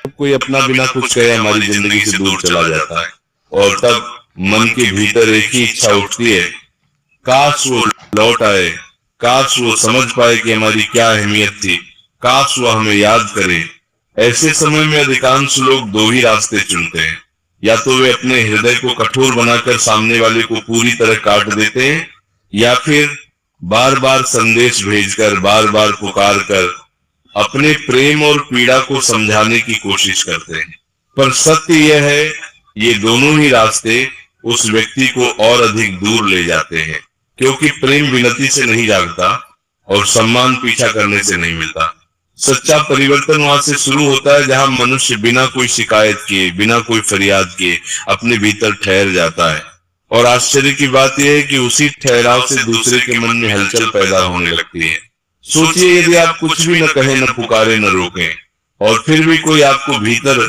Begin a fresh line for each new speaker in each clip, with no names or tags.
कोई अपना बिना कुछ कहे हमारी जिंदगी से दूर चला जाता है, और तब मन के भीतर एक ही इच्छा उठती है, काश वो लौट आए, काश वो समझ पाए कि हमारी क्या अहमियत थी, काश वो हमें याद करे। ऐसे समय में अधिकांश लोग दो ही रास्ते चुनते हैं, या तो वे अपने हृदय को कठोर बनाकर सामने वाले को पूरी तरह काट देते हैं, या फिर बार बार संदेश भेजकर, बार बार पुकार कर अपने प्रेम और पीड़ा को समझाने की कोशिश करते हैं। पर सत्य यह है, ये दोनों ही रास्ते उस व्यक्ति को और अधिक दूर ले जाते हैं, क्योंकि प्रेम विनती से नहीं जागता और सम्मान पीछा करने से नहीं मिलता। सच्चा परिवर्तन वहां से शुरू होता है जहां मनुष्य बिना कोई शिकायत किए, बिना कोई फरियाद किए अपने भीतर ठहर जाता है। और आश्चर्य की बात यह है कि उसी ठहराव से दूसरे के मन में हलचल पैदा होने लगती है। सोचिए, यदि आप कुछ भी न कहें, न पुकारे, न रोकें, और फिर भी कोई आपको भीतर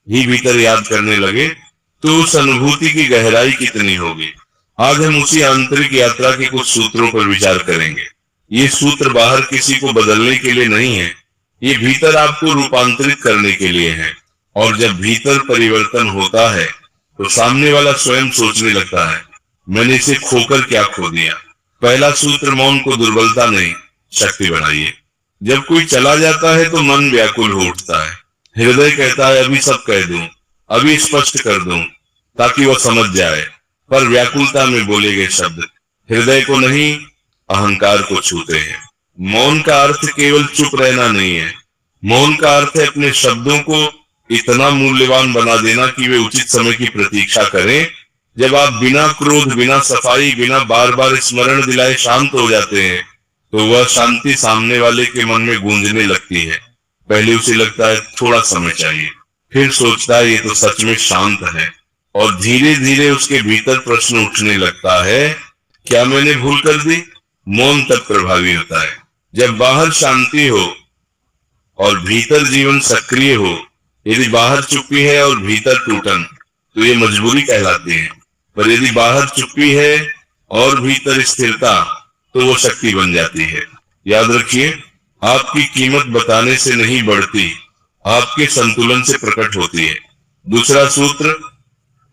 ही भीतर याद करने लगे, तो उस अनुभूति की गहराई कितनी होगी। आज हम उसी आंतरिक यात्रा के कुछ सूत्रों पर विचार करेंगे। ये सूत्र बाहर किसी को बदलने के लिए नहीं है, ये भीतर आपको रूपांतरित करने के लिए है। और जब भीतर परिवर्तन होता है तो सामने वाला स्वयं सोचने लगता है, मैंने इसे खोकर क्या खो दिया। पहला सूत्र, मौन को दुर्बलता नहीं, शक्ति बनाइए। जब कोई चला जाता है तो मन व्याकुल हो उठता है, हृदय कहता है अभी सब कह दूं, अभी स्पष्ट कर दूं ताकि वह समझ जाए। पर व्याकुलता में बोले गए शब्द हृदय को नहीं, अहंकार को छूते हैं। मौन का अर्थ केवल चुप रहना नहीं है, मौन का अर्थ है अपने शब्दों को इतना मूल्यवान बना देना कि वे उचित समय की प्रतीक्षा करें। जब आप बिना क्रोध, बिना सफाई, बिना बार बार स्मरण दिलाए शांत हो जाते हैं, तो वह शांति सामने वाले के मन में गूंजने लगती है। पहले उसे लगता है थोड़ा समय चाहिए, फिर सोचता है ये तो सच में शांत है, और धीरे धीरे उसके भीतर प्रश्न उठने लगता है, क्या मैंने भूल कर दी। मौन तब प्रभावी होता है जब बाहर शांति हो और भीतर जीवन सक्रिय हो। यदि बाहर चुप्पी है और भीतर टूटन, तो ये मजबूरी कहलाती है। पर यदि बाहर चुप्पी है और भीतर स्थिरता, तो वो शक्ति बन जाती है। याद रखिए, आपकी कीमत बताने से नहीं बढ़ती, आपके संतुलन से प्रकट होती है। दूसरा सूत्र,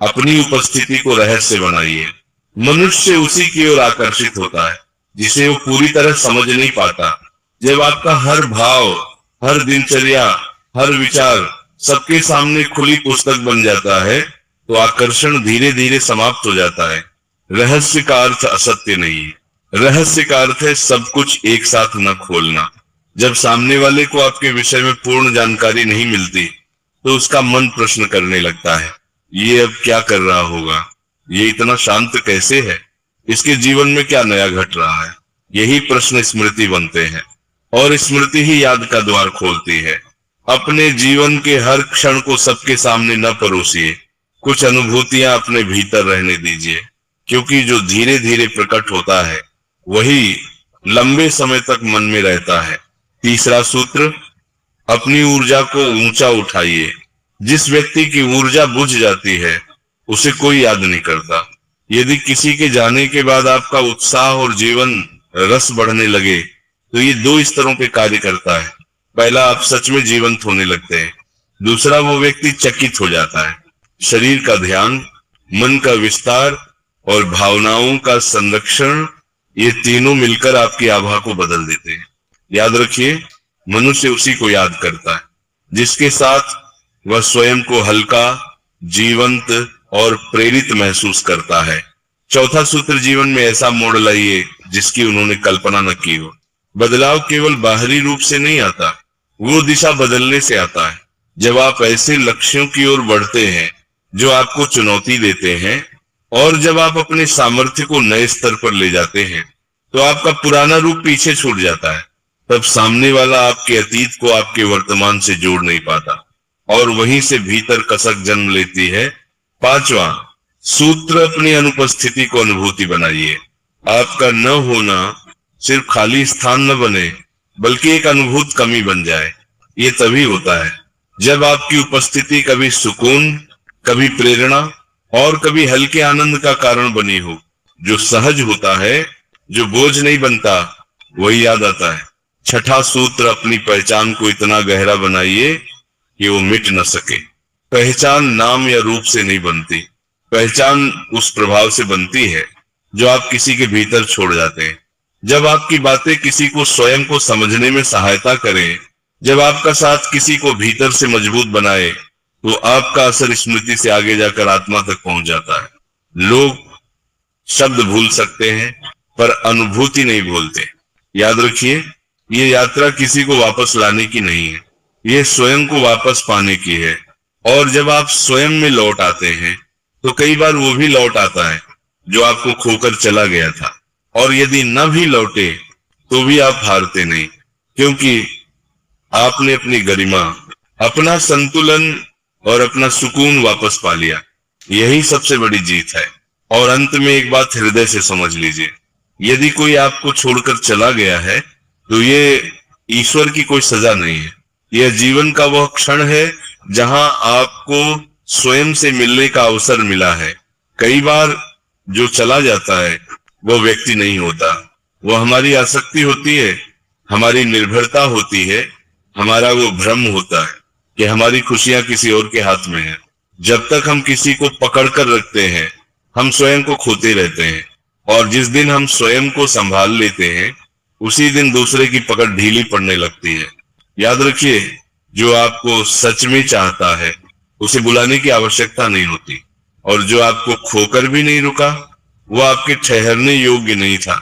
अपनी उपस्थिति को रहस्य बनाइए। मनुष्य उसी की ओर आकर्षित होता है जिसे वो पूरी तरह समझ नहीं पाता। जब आपका हर भाव, हर दिनचर्या, हर विचार सबके सामने खुली पुस्तक बन जाता है, तो आकर्षण धीरे धीरे समाप्त हो जाता है। रहस्य का अर्थ असत्य नहीं है, रहस्य का अर्थ है सब कुछ एक साथ न खोलना। जब सामने वाले को आपके विषय में पूर्ण जानकारी नहीं मिलती, तो उसका मन प्रश्न करने लगता है, ये अब क्या कर रहा होगा, ये इतना शांत कैसे है, इसके जीवन में क्या नया घट रहा है। यही प्रश्न स्मृति बनते हैं, और स्मृति ही याद का द्वार खोलती है। अपने जीवन के हर क्षण को सबके सामने न परोसिए, कुछ अनुभूतियां अपने भीतर रहने दीजिए, क्योंकि जो धीरे धीरे प्रकट होता है वही लंबे समय तक मन में रहता है। तीसरा सूत्र, अपनी ऊर्जा को ऊंचा उठाइए। जिस व्यक्ति की ऊर्जा बुझ जाती है उसे कोई याद नहीं करता। यदि किसी के जाने के बाद आपका उत्साह और जीवन रस बढ़ने लगे, तो ये दो स्तरों पे कार्य करता है। पहला, आप सच में जीवंत होने लगते हैं। दूसरा, वो व्यक्ति चकित हो जाता है। शरीर का ध्यान, मन का विस्तार और भावनाओं का संरक्षण, ये तीनों मिलकर आपकी आभा को बदल देते हैं। याद रखिए, मनुष्य उसी को याद करता है जिसके साथ वह स्वयं को हल्का, जीवंत और प्रेरित महसूस करता है। चौथा सूत्र, जीवन में ऐसा मोड़ लाइए जिसकी उन्होंने कल्पना न की हो। बदलाव केवल बाहरी रूप से नहीं आता, वो दिशा बदलने से आता है। जब आप ऐसे लक्ष्यों की ओर बढ़ते हैं जो आपको चुनौती देते हैं, और जब आप अपने सामर्थ्य को नए स्तर पर ले जाते हैं, तो आपका पुराना रूप पीछे छूट जाता है। तब सामने वाला आपके अतीत को आपके वर्तमान से जोड़ नहीं पाता, और वहीं से भीतर कसक जन्म लेती है। पांचवा सूत्र, अपनी अनुपस्थिति को अनुभूति बनाइए। आपका न होना सिर्फ खाली स्थान न बने, बल्कि एक अनुभूत कमी बन जाए। ये तभी होता है जब आपकी उपस्थिति कभी सुकून, कभी प्रेरणा और कभी हल्के आनंद का कारण बनी हो। जो सहज होता है, जो बोझ नहीं बनता, वही याद आता है। छठा सूत्र, अपनी पहचान को इतना गहरा बनाइए कि वो मिट न सके। पहचान नाम या रूप से नहीं बनती, पहचान उस प्रभाव से बनती है जो आप किसी के भीतर छोड़ जाते हैं। जब आपकी बातें किसी को स्वयं को समझने में सहायता करें, जब आपका साथ किसी को भीतर से मजबूत बनाए, तो आपका असर स्मृति से आगे जाकर आत्मा तक पहुंच जाता है। लोग शब्द भूल सकते हैं पर अनुभूति नहीं भूलते। याद रखिए, ये यात्रा किसी को वापस लाने की नहीं है, ये स्वयं को वापस पाने की है। और जब आप स्वयं में लौट आते हैं तो कई बार वो भी लौट आता है जो आपको खोकर चला गया था। और यदि न भी लौटे तो भी आप हारते नहीं, क्योंकि आपने अपनी गरिमा, अपना संतुलन और अपना सुकून वापस पा लिया। यही सबसे बड़ी जीत है। और अंत में एक बात हृदय से समझ लीजिए, यदि कोई आपको छोड़कर चला गया है तो ये ईश्वर की कोई सजा नहीं है। यह जीवन का वह क्षण है जहां आपको स्वयं से मिलने का अवसर मिला है। कई बार जो चला जाता है वो व्यक्ति नहीं होता, वो हमारी आसक्ति होती है, हमारी निर्भरता होती है, हमारा वो भ्रम होता है कि हमारी खुशियां किसी और के हाथ में है। जब तक हम किसी को पकड़ कर रखते हैं, हम स्वयं को खोते रहते हैं। और जिस दिन हम स्वयं को संभाल लेते हैं, उसी दिन दूसरे की पकड़ ढीली पड़ने लगती है। याद रखिए, जो आपको सच में चाहता है उसे बुलाने की आवश्यकता नहीं होती, और जो आपको खोकर भी नहीं रुका वो आपके ठहरने योग्य नहीं था।